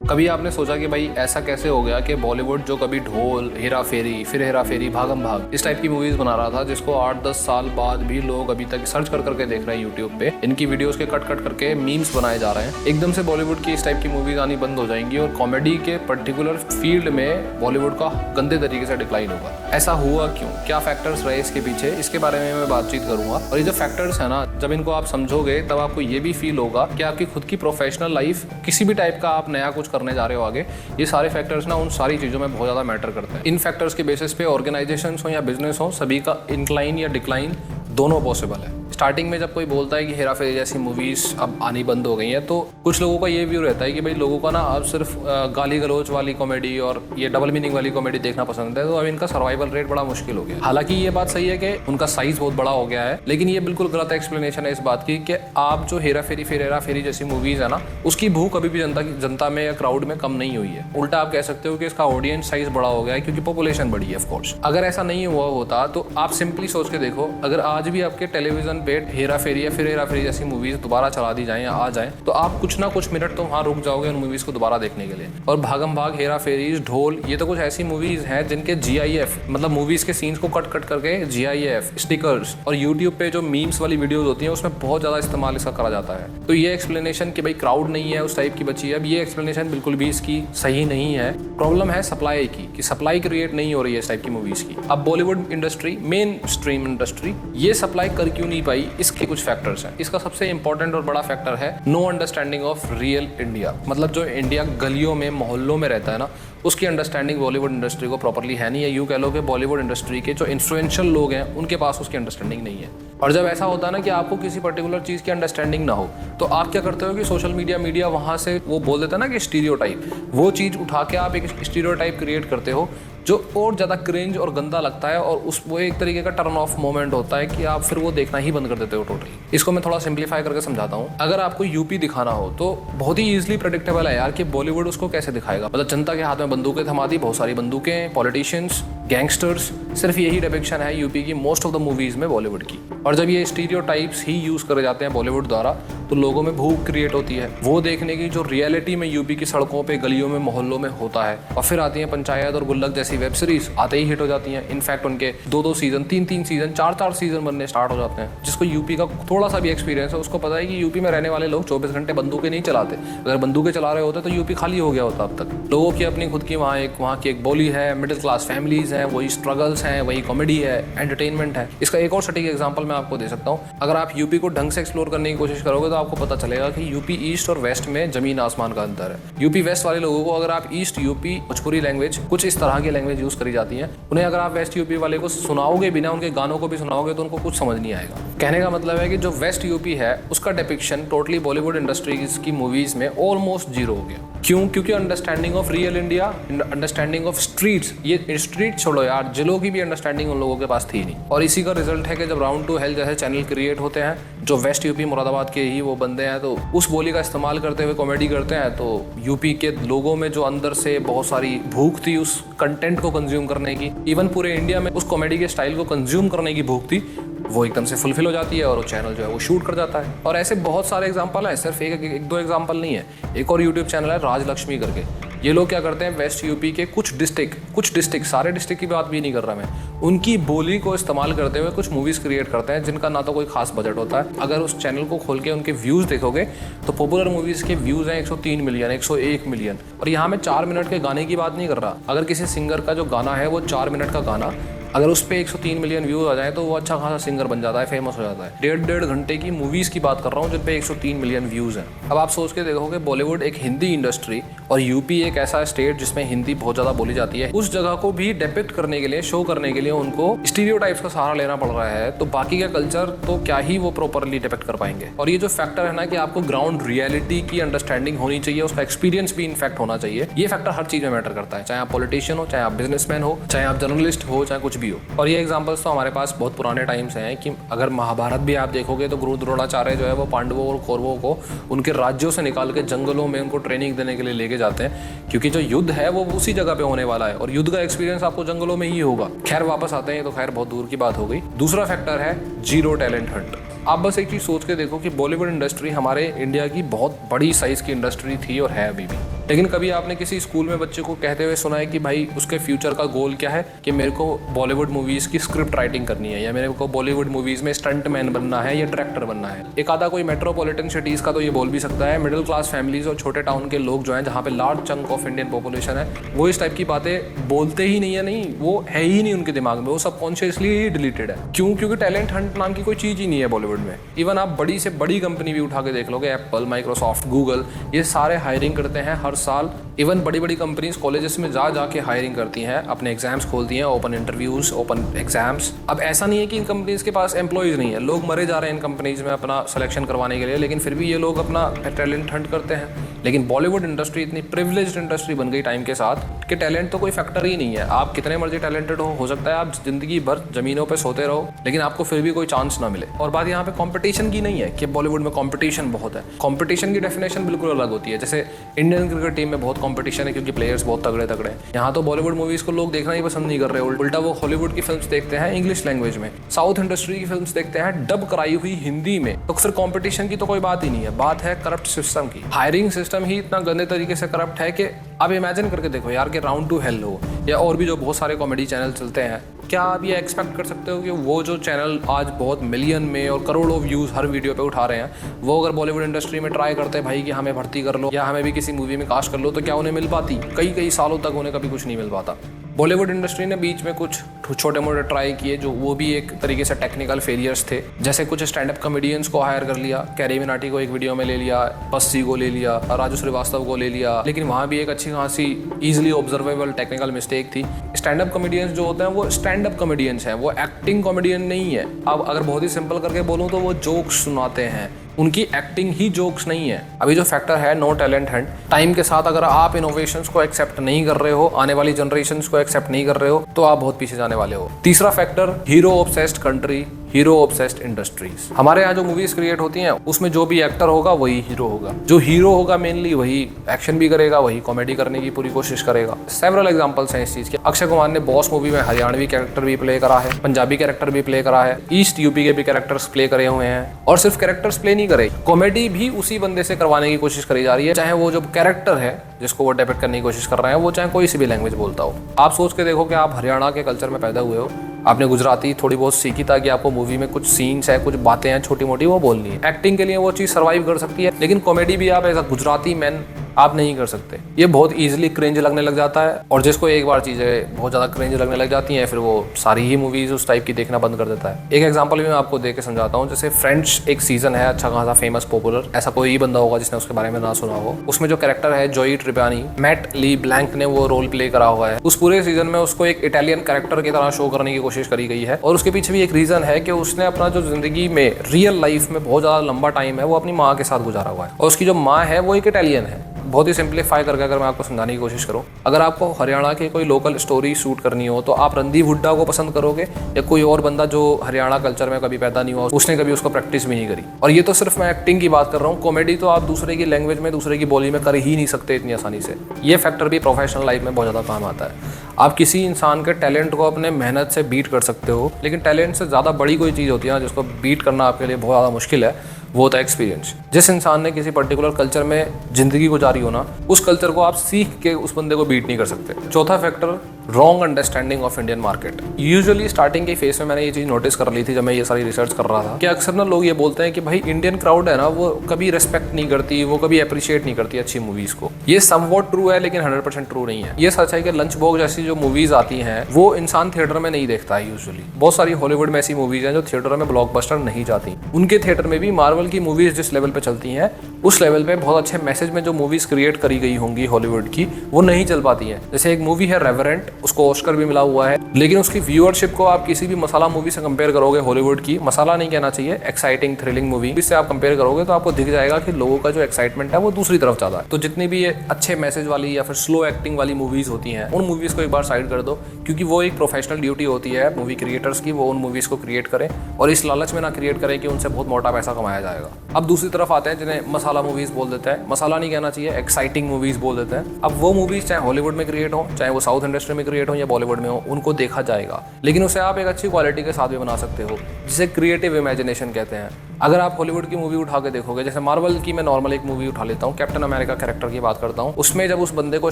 कभी आपने सोचा कि भाई ऐसा कैसे हो गया कि बॉलीवुड जो कभी ढोल, हेरा फेरी, फिर हेरा फेरी, भागम भाग इस टाइप की मूवीज बना रहा था, जिसको 8-10 साल बाद भी लोग अभी तक सर्च कर करके देख रहे हैं यूट्यूब पे, इनकी वीडियोस के कट कट करके मीम्स बनाए जा रहे हैं, एकदम से बॉलीवुड की इस टाइप की मूवीज आनी बंद हो जाएंगी और कॉमेडी के पर्टिकुलर फील्ड में बॉलीवुड का गंदे तरीके से डिक्लाइन होगा। ऐसा हुआ क्यों, क्या फैक्टर्स रहे इसके पीछे, इसके बारे में मैं बातचीत करूंगा। और ये जो फैक्टर्स है ना, जब इनको आप समझोगे तब आपको ये भी फील होगा कि आपकी खुद की प्रोफेशनल लाइफ, किसी भी टाइप का आप नया कुछ करने जा रहे हो आगे, ये सारे फैक्टर्स ना उन सारी चीज़ों में बहुत ज़्यादा मैटर करते हैं। इन फैक्टर्स के बेसिस पे ऑर्गेनाइजेशंस हो या बिजनेस हो, सभी का इंक्लाइन या डिक्लाइन दोनों पॉसिबल है। स्टार्टिंग में जब कोई बोलता है कि हेरा फेरी जैसी मूवीज अब आनी बंद हो गई हैं, तो कुछ लोगों का ये व्यू रहता है कि भाई लोगों का ना अब सिर्फ गाली गलौज वाली कॉमेडी और ये डबल मीनिंग वाली कॉमेडी देखना पसंद है, तो अब इनका सर्वाइवल रेट बड़ा मुश्किल हो गया। हालांकि ये बात सही है कि उनका साइज बहुत बड़ा हो गया है, लेकिन ये बिल्कुल गलत एक्सप्लेनेशन है इस बात की कि आप जो हेरा फेरी फिर हेरा फेरी जैसी मूवीज है ना, उसकी भूख अभी भी जनता में या क्राउड में कम नहीं हुई है। उल्टा आप कह सकते हो कि इसका ऑडियंस साइज बड़ा हो गया है क्योंकि पॉपुलेशन बढ़ी है। ऑफकोर्स अगर ऐसा नहीं हुआ होता तो आप सिंपली सोच के देखो, अगर आज भी आपके टेलीविजन पे हेरा फेरी फिर हेरा फेरी जैसी मूवीज दोबारा चला दी जाए या आ जाए, तो आप कुछ ना कुछ मिनट तो वहाँ रुक जाओगे उन मूवीज को दोबारा देखने के लिए। और भागम भाग, हेरा फेरी, ढोल, ये तो कुछ ऐसी मूवीज हैं जिनके GIF मतलब मूवीज के सीन्स को कट कट करके GIF, स्टिकर्स और यूट्यूब पे जो मीम्स वाली वीडियोस होती हैं उसमें बहुत ज्यादा इस्तेमाल इसका करा जाता है। तो ये एक्सप्लेनेशन कि भाई क्राउड नहीं है उस टाइप की बची है, अब ये एक्सप्लेनेशन बिल्कुल भी इसकी सही नहीं है। प्रॉब्लम है सप्लाई की, कि सप्लाई क्रिएट नहीं हो रही है इस टाइप की मूवीज की। अब Bollywood industry, main stream industry, ये सप्लाई कर क्यों नहीं पाई, इसके कुछ फैक्टर्स हैं। इसका सबसे इंपॉर्टेंट और बड़ा फैक्टर है no understanding of real India. मतलब जो इंडिया गलियों में, मोहल्लों में रहता है ना, उसकी अंडरस्टैंडिंग बॉलीवुड इंडस्ट्री को प्रॉपर्ली है नहीं है। यूँ कह लो कि बॉलीवुड इंडस्ट्री के जो इन्फ्लुएंशियल लोग हैं उनके पास उसकी अंडरस्टैंडिंग नहीं है। और जब ऐसा होता है ना कि आपको किसी पर्टिकुलर चीज़ की अंडरस्टैंडिंग ना हो, तो आप क्या करते हो कि सोशल मीडिया वहाँ से वो बोल देता है ना कि स्टीरियोटाइप, वो चीज़ उठा के आप एक स्टीरियोटाइप क्रिएट करते हो जो और ज़्यादा क्रिंज और गंदा लगता है, और उस वो एक तरीके का टर्न ऑफ मोमेंट होता है कि आप फिर वो देखना ही बंद कर देते हो टोटली। इसको मैं थोड़ा सिंप्लीफाई करके समझाता हूँ। अगर आपको यूपी दिखाना हो तो बहुत ही ईजिली प्रेडिक्टेबल है यार कि बॉलीवुड उसको कैसे दिखाएगा। मतलब जनता के हाथ में बंदूकें थमा दी, बहुत सारी बंदूकें, पॉलिटिशियंस, गैंगस्टर्स, सिर्फ यही डिपिक्शन है यूपी की मोस्ट ऑफ द मूवीज में बॉलीवुड की। और जब ये स्टीरियोटाइप्स ही यूज करे जाते हैं बॉलीवुड द्वारा, तो लोगों में भूख क्रिएट होती है वो देखने की जो रियलिटी में यूपी की सड़कों पे, गलियों में, मोहल्लों में होता है। और फिर आती हैं पंचायत और गुल्लक जैसी वेब सीरीज, आते ही हिट हो जाती हैं। इनफैक्ट उनके 2-2 सीजन, 3-3 सीजन, 4-4 सीजन बनने स्टार्ट हो जाते हैं। जिसको यूपी का थोड़ा सा भी एक्सपीरियंस है उसको पता है कि यूपी में रहने वाले लोग 24 घंटे बंदूकें नहीं चलाते। अगर बंदूकें चला रहे होते तो यूपी खाली हो गया होता अब तक। लोगों की अपनी खुद की वहाँ की एक बोली है, मिडिल क्लास फैमिलीज हैं, वही स्ट्रगल्स हैं, वही कॉमेडी है, एंटरटेनमेंट है। इसका एक और सटीक एग्जांपल मैं आपको दे सकता हूँ। अगर आप यूपी को ढंग से एक्सप्लोर करने की कोशिश करोगे तो आपको पता चलेगा कि यूपी ईस्ट और वेस्ट में जमीन आसमान का अंतर है। यूपी वेस्ट वाले लोगों को अगर आप ईस्ट यूपी भोजपुरी लैंग्वेज, कुछ इस तरह की लैंग्वेज यूज करी जाती है, उन्हें अगर आप वेस्ट यूपी वाले को सुनाओगे बिना, उनके गानों को भी सुनाओगे तो उनको कुछ समझ नहीं आएगा। कहने का मतलब है कि जो वेस्ट यूपी है उसका डिपिक्शन टोटली बॉलीवुड इंडस्ट्रीज की मूवीज में ऑलमोस्ट जीरो हो गया। क्यों? क्योंकि understanding of real India, understanding of streets, ये स्ट्रीट छोड़ो यार, जिलों की भी अंडरस्टैंडिंग उन लोगों के पास थी नहीं। और इसी का रिजल्ट है कि जब राउंड टू हेल जैसे चैनल क्रिएट होते हैं, जो वेस्ट यूपी मुरादाबाद के ही वो बंदे हैं, तो उस बोली का इस्तेमाल करते हुए कॉमेडी करते हैं, तो यूपी के लोगों में जो अंदर से बहुत सारी भूख थी उस कंटेंट को कंज्यूम करने की, इवन पूरे इंडिया में उस कॉमेडी के स्टाइल को कंज्यूम करने की भूख थी, वो एकदम से फुलफिल हो जाती है और वो चैनल जो है वो शूट कर जाता है। और ऐसे बहुत सारे एग्जांपल हैं, सिर्फ एक दो एग्जांपल नहीं है। एक और यूट्यूब चैनल है राजलक्ष्मी करके। ये लोग क्या करते हैं, वेस्ट यूपी के कुछ डिस्ट्रिक्ट, सारे डिस्ट्रिक्ट की बात भी नहीं कर रहा मैं, उनकी बोली को इस्तेमाल करते हुए कुछ मूवीज़ क्रिएट करते हैं जिनका ना तो कोई खास बजट होता है। अगर उस चैनल को खोल के उनके व्यूज़ देखोगे तो पॉपुलर मूवीज़ के व्यूज़ हैं 103 मिलियन, 101 मिलियन। और यहाँ मैं 4 मिनट के गाने की बात नहीं कर रहा। अगर किसी सिंगर का जो गाना है वो 4 मिनट का गाना, अगर उस पर 103 मिलियन व्यूज आ जाए तो वो अच्छा खासा सिंगर बन जाता है, फेमस हो जाता है। 1.5 घंटे की मूवीज़ की बात कर रहा हूँ जिन पे 103 मिलियन व्यूज़ हैं। अब आप सोच के देखोगे बॉलीवुड एक हिंदी इंडस्ट्री और यूपी एक ऐसा स्टेट जिसमें हिंदी बहुत ज़्यादा बोली जाती है, उस जगह को भी डिपिक्ट करने के लिए, शो करने के लिए उनको स्टीरियोटाइप्स का सहारा लेना पड़ रहा है, तो बाकी का कल्चर तो क्या ही वो प्रॉपरली डिपिक्ट कर पाएंगे। और ये जो फैक्टर है ना कि आपको ग्राउंड रियलिटी की अंडरस्टैंडिंग होनी चाहिए, उसका एक्सपीरियंस भी इनफैक्ट होना चाहिए, ये फैक्टर हर चीज़ में मैटर करता है। चाहे आप पॉलिटिशियन हो, चाहे आप बिजनेसमैन हो, चाहे आप जर्नलिस्ट हो, चाहे कुछ भी हो। और ये एग्जांपल्स तो हमारे पास बहुत पुराने टाइम से हैं कि अगर महाभारत भी आप देखोगे तो गुरु द्रोणाचार्य जो है वो पांडवों और कौरवों को उनके राज्यों से निकाल के जंगलों में उनको ट्रेनिंग देने के लिए लेके जाते हैं, क्योंकि जो युद्ध है वो उसी जगह पे होने वाला है और युद्ध का एक्सपीरियंस आपको जंगलों में ही होगा। खैर वापस आते हैं, तो खैर बहुत दूर की बात हो गई। दूसरा फैक्टर है जीरो टैलेंट हंट। आप बस एक चीज़ सोच के देखो कि बॉलीवुड इंडस्ट्री हमारे इंडिया की बहुत बड़ी साइज़ की इंडस्ट्री थी और है अभी भी। लेकिन कभी आपने किसी स्कूल में बच्चे को कहते हुए सुना है कि भाई उसके फ्यूचर का गोल क्या है, कि मेरे को बॉलीवुड मूवीज की स्क्रिप्ट राइटिंग करनी है, या मेरे को बॉलीवुड मूवीज में स्टंट मैन बनना है या डायरेक्टर बनना है। एक आधा कोई मेट्रोपॉलिटन सिटीज का तो ये बोल भी सकता है। मिडिल क्लास फैमिलीज और छोटे टाउन के लोग जो हैं, जहाँ पे large chunk of Indian population है, वो इस टाइप की बातें बोलते ही नहीं है। नहीं, वो है ही नहीं उनके दिमाग में, वो सबकॉन्शियसली ही डिलीटेड है। क्यों? क्योंकि टैलेंट हंट नाम की कोई चीज ही नहीं है बॉलीवुड में। इवन आप बड़ी से बड़ी कंपनी भी उठा के देख लोगे, एप्पल, माइक्रोसॉफ्ट, गूगल, ये सारे हायरिंग करते हैं हर साल। इवन बड़ी बड़ी कंपनीज कॉलेजेस में जा जाके हायरिंग करती हैं, अपने एग्जाम्स खोलती हैं, ओपन इंटरव्यूज, ओपन एग्जाम्स। अब ऐसा नहीं है कि इन कंपनीज के पास एम्प्लॉयज नहीं है, लोग मरे जा रहे हैं इन कंपनीज में अपना सिलेक्शन करवाने के लिए, लेकिन फिर भी ये लोग अपना टैलेंट हंट करते हैं। लेकिन बॉलीवुड इंडस्ट्री इतनी प्रिविलेज्ड इंडस्ट्री बन गई टाइम के साथ कि टैलेंट तो कोई फैक्टर ही नहीं है। आप कितने मर्जी टैलेंटेड हो सकता है आप जिंदगी भर जमीनों पे सोते रहो, लेकिन आपको फिर भी कोई चांस ना मिले। और बात यहाँ पे कंपटीशन की नहीं है कि बॉलीवुड में कंपटीशन बहुत है। कंपटीशन की डेफिनेशन बिल्कुल अलग होती है। जैसे इंडियन क्रिकेट टीम में बहुत कंपटीशन है क्योंकि प्लेयर्स बहुत तगड़े तगड़े हैं। यहाँ तो बॉलीवुड मूवीज को लोग देखना ही पसंद नहीं कर रहे, उल्टा वो हॉलीवुड की फिल्म्स देखते हैं इंग्लिश लैंग्वेज में, साउथ इंडस्ट्री की फिल्म्स देखते हैं डब कराई हुई हिंदी में। तो फिर कंपटीशन की तो कोई बात ही नहीं है, बात है करप्ट सिस्टम की। हायरिंग सिस्टम ही इतना गंदे तरीके से करप्ट है कि आप इमेजिन करके देखो यार कि राउंड टू हेल हो या और भी जो बहुत सारे कॉमेडी चैनल चलते हैं, क्या आप ये एक्सपेक्ट कर सकते हो कि वो जो चैनल आज बहुत मिलियन में और करोड़ों व्यूज़ हर वीडियो पे उठा रहे हैं, वो अगर बॉलीवुड इंडस्ट्री में ट्राई करते हैं भाई कि हमें भर्ती कर लो या हमें भी किसी मूवी में कास्ट कर लो, तो क्या उन्हें मिल पाती? कई कई सालों तक उन्हें कभी कुछ नहीं मिल पाता। बॉलीवुड इंडस्ट्री ने बीच में कुछ छोटे मोटे ट्राई किए, जो वो भी एक तरीके से टेक्निकल फेलियर्स थे। जैसे कुछ स्टैंड अप कॉमेडियंस को हायर कर लिया, कैरी मिनाटी को एक वीडियो में ले लिया, पस्सी को ले लिया, राजू श्रीवास्तव को ले लिया, लेकिन वहाँ भी एक अच्छी खासी ईजिली ऑब्जर्वेबल टेक्निकल मिस्टेक थी। स्टैंड अप कॉमेडियंस जो होते हैं वो स्टैंड अप कॉमेडियंस हैं, वो एक्टिंग कॉमेडियन नहीं है। अब अगर बहुत ही सिंपल करके बोलूँ तो वो जोक्स सुनाते हैं, उनकी एक्टिंग ही जोक्स नहीं है। अभी जो फैक्टर है नो टैलेंट हंट, टाइम के साथ अगर आप इनोवेशंस को एक्सेप्ट नहीं कर रहे हो, आने वाली जनरेशंस को एक्सेप्ट नहीं कर रहे हो, तो आप बहुत पीछे जाने वाले हो। तीसरा factor, hero obsessed country, hero obsessed industries. हमारे यहाँ जो मूवीज क्रिएट होती हैं उसमें जो भी एक्टर होगा वही हीरो होगा। जो हीरो होगा मेनली वही एक्शन भी करेगा, वही कॉमेडी करने की पूरी कोशिश करेगा। सेवरल एग्जांपल्स हैं इस चीज के। अक्षय कुमार ने बॉस मूवी में हरियाणवी कैरेक्टर भी प्ले करा है, पंजाबी कैरेक्टर भी प्ले करा है, ईस्ट यूपी के भी कैरेक्टर्स प्ले करे हुए हैं। और सिर्फ कैरेक्टर्स प्ले नहीं करे, कॉमेडी भी उसी बंदे से करवाने की कोशिश करी जा रही है, चाहे वो जो कैरेक्टर है जिसको वो डेपिक्ट करने की कोशिश कर रहे हैं वो चाहे कोई सी भी लैंग्वेज बोलता हो। आप सोच के देखो कि आप हरियाणा के कल्चर में पैदा हुए हो, आपने गुजराती थोड़ी बहुत सीखी ताकि आपको मूवी में कुछ सीन्स है, कुछ बातें हैं छोटी मोटी, वो बोलनी है। एक्टिंग के लिए वो चीज़ सर्वाइव कर सकती है, लेकिन कॉमेडी भी आप एज अ गुजराती मैन आप नहीं कर सकते। ये बहुत इजीली क्रिंज लगने लग जाता है, और जिसको एक बार चीज़ें बहुत ज़्यादा क्रिंज लगने लग जाती हैं फिर वो सारी ही मूवीज़ उस टाइप की देखना बंद कर देता है। एक एग्जांपल भी मैं आपको दे के समझाता हूँ। जैसे फ्रेंड्स एक सीजन है अच्छा खासा फेमस पॉपुलर, ऐसा कोई ही बंदा होगा जिसने उसके बारे में ना सुना हो। उसमें जो कैरेक्टर है जोई ट्रिपानी, मैट ली ब्लैंक ने वो रोल प्ले करा हुआ है। उस पूरे सीजन में उसको एक इटालियन कैरेक्टर की तरह शो करने की कोशिश करी गई है, और उसके पीछे भी एक रीजन है कि उसने अपना जो जिंदगी में रियल लाइफ में बहुत ज़्यादा लंबा टाइम है वो अपनी माँ के साथ गुजारा हुआ है, और उसकी जो माँ है वो एक इटालियन है। बहुत ही सिंप्लीफाई करके अगर मैं आपको समझाने की कोशिश करूं, अगर आपको हरियाणा की कोई लोकल स्टोरी शूट करनी हो तो आप रणदीप हुड्डा को पसंद करोगे या कोई और बंदा जो हरियाणा कल्चर में कभी पैदा नहीं हुआ, उसने कभी उसको प्रैक्टिस भी नहीं करी। और ये तो सिर्फ मैं एक्टिंग की बात कर रहा हूँ, कॉमेडी तो आप दूसरे की लैंग्वेज में दूसरे की बोली में कर ही नहीं सकते इतनी आसानी से। ये फैक्टर भी प्रोफेशनल लाइफ में बहुत ज़्यादा काम आता है। आप किसी इंसान के टैलेंट को अपने मेहनत से बीट कर सकते हो, लेकिन टैलेंट से ज़्यादा बड़ी कोई चीज़ होती है ना जिसको बीट करना आपके लिए बहुत ज़्यादा मुश्किल है, वो होता है एक्सपीरियंस। जिस इंसान ने किसी पर्टिकुलर कल्चर में जिंदगी गुजारी हो ना, उस कल्चर को आप सीख के उस बंदे को बीट नहीं कर सकते। चौथा factor, wrong understanding of Indian market. Usually starting के फेस में मैंने ये चीज़ नोटिस कर ली थी जब मैं ये सारी रिसर्च कर रहा था कि अक्सर ना लोग ये बोलते हैं कि भाई इंडियन क्राउड है ना वो कभी रेस्पेक्ट नहीं करती, वो कभी अप्रिशिएट नहीं करती अच्छी मूवीज़ को। ये समवॉट ट्रू है लेकिन 100% ट्रू नहीं है। ये सच है कि लंच बॉक्स जैसी जो मूवीज़ आती हैं वो इंसान थिएटर में नहीं देखता है यूजुअली। बहुत सारी हॉलीवुड में ऐसी मूवीज़ हैं जो थिएटर में ब्लॉकबस्टर नहीं जाती। उनके थिएटर में भी मार्वल की मूवीज़ जिस लेवल पे चलती हैं उस लेवल पे बहुत अच्छे मैसेज में जो मूवीज़ क्रिएट करी गई होंगी हॉलीवुड की वो नहीं चल पाती हैं। जैसे एक मूवी है रेवरेंट, उसको ऑस्कर भी मिला हुआ है, लेकिन उसकी व्यूअरशिप को आप किसी भी मसाला मूवी से कंपेयर करोगे, हॉलीवुड की, मसाला नहीं कहना चाहिए, एक्साइटिंग थ्रिलिंग मूवी, इससे आप कंपेयर करोगे तो आपको दिख जाएगा कि लोगों का जो एक्साइटमेंट है वो दूसरी तरफ ज़्यादा है। तो जितनी भी ये अच्छे मैसेज वाली या फिर स्लो एक्टिंग वाली मूवीज़ होती हैं उन मूवीज़ को एक बार साइड कर दो, क्योंकि वो एक प्रोफेशनल ड्यूटी होती है मूवी क्रिएटर्स की, वो उन मूवीज़ को क्रिएट करें और इस लालच में ना क्रिएट करें कि उनसे बहुत मोटा पैसा कमाया जाएगा। अब दूसरी तरफ आते हैं जिन्हें मसाला मूवीज़ बोल देते हैं, मसाला नहीं कहना चाहिए, एक्साइटिंग मूवीज़ बोल देते हैं। अब वो मूवीज़ चाहे हॉलीवुड में क्रिएट हो, चाहे वो साउथ इंडस्ट्री में क्रिएट हो या बॉलीवुड में हो, उनको देखा जाएगा, लेकिन उसे आप एक अच्छी क्वालिटी के साथ भी बना सकते हो, जिसे क्रिएटिव इमेजिनेशन कहते हैं। अगर आप हॉलीवुड की मूवी उठा के देखोगे, जैसे मार्वल की मैं नॉर्मल एक मूवी उठा लेता हूँ, कैप्टन अमेरिका कैरेक्टर की बात करता हूँ, उसमें जब उस बंदे को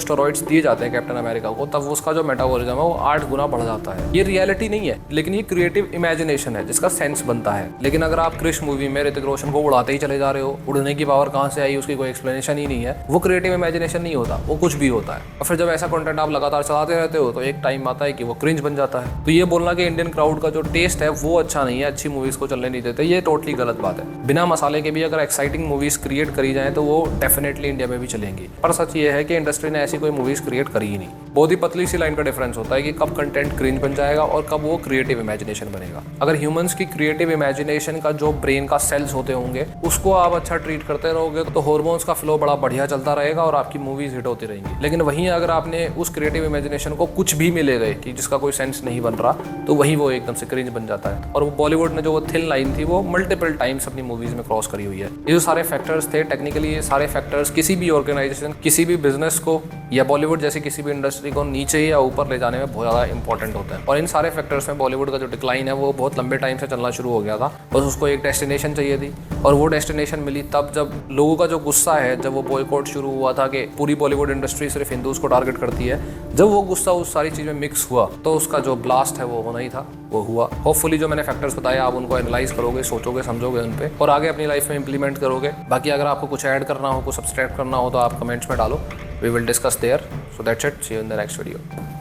स्टेरॉइड्स दिए जाते हैं कैप्टन अमेरिका को, तब उसका जो मेटाबॉलिज्म है वो 8 गुना बढ़ जाता है। ये रियलिटी नहीं है, लेकिन ये क्रिएटिव इमेजिनेशन है जिसका सेंस बनता है। लेकिन अगर आप क्रिश मूवी में ऋतिक रोशन को उड़ाते ही चले जा रहे हो, उड़ने की पावर कहाँ से आई उसकी कोई एक्सप्लेनेशन ही नहीं है, वो क्रिएटिव इमेजिनेशन नहीं होता, वो कुछ भी होता है। और फिर जब ऐसा कंटेंट आप लगातार चलाते रहते हो तो एक टाइम आता है कि वो क्रिंज बन जाता है। तो ये बोलना कि इंडियन क्राउड का जो टेस्ट है वो अच्छा नहीं है, अच्छी मूवीज को चलने नहीं देते, ये टोटली गलत बात है। बिना मसाले के भी अगर एक्साइटिंग मूवीज क्रिएट करी जाए तो वो डेफिनेटली इंडिया में भी चलेंगी। पर सच ये है कि इंडस्ट्री ने ऐसी कोई मूवीज क्रिएट करी ही नहीं। बहुत ही पतली सी लाइन का डिफरेंस होता है कि कब कंटेंट क्रिंज बन जाएगा और कब वो क्रिएटिव इमेजिनेशन बनेगा। अगर ह्यूमंस की क्रिएटिव इमेजिनेशन का जो ब्रेन का सेल्स होते होंगे उसको आप अच्छा ट्रीट करते रहोगे तो हॉर्मोन्स का फ्लो बड़ा बढ़िया चलता रहेगा और आपकी मूवीज हिट होती रहेंगी। लेकिन वहीं अगर आपने उस क्रिएटिव इमेजिनेशन को कुछ भी मिले गए कि जिसका कोई सेंस नहीं बन रहा, तो वहीं वो एकदम से क्रिंज बन जाता है। और बॉलीवुड ने जो वो थिन लाइन थी वो मल्टीपल टाइम्स अपनी मूवीज में क्रॉस करी हुई है। ये जो सारे फैक्टर्स थे, टेक्निकली ये सारे फैक्टर्स किसी भी ऑर्गेनाइजेशन, किसी भी बिजनेस को या बॉलीवुड जैसी किसी भी इंडस्ट्री को नीचे या ऊपर ले जाने में बहुत ज़्यादा इंपॉर्टेंट होता है। और इन सारे फैक्टर्स में बॉलीवुड का जो डिक्लाइन है वो बहुत लंबे टाइम से चलना शुरू हो गया था। बस उसको एक डेस्टिनेशन चाहिए थी और वो डेस्टिनेशन मिली तब जब लोगों का जो गुस्सा है, जब वो बॉयकॉट शुरू हुआ था कि पूरी बॉलीवुड इंडस्ट्री सिर्फ हिंदूज को टारगेट करती है, जब वो गुस्सा उस सारी चीज़ में मिक्स हुआ तो उसका जो ब्लास्ट है वो होना ही था, वो हुआ। होपफुली जो मैंने फैक्टर्स बताया आप उनको एनालाइज करोगे, सोचोगे, समझोगे उन पे और आगे अपनी लाइफ में इंप्लीमेंट करोगे। बाकी अगर आपको कुछ ऐड करना हो, कुछ सब्सट्रैक्ट करना हो तो आप कमेंट्स में डालो, we will discuss there. So that's it, see you in the next video.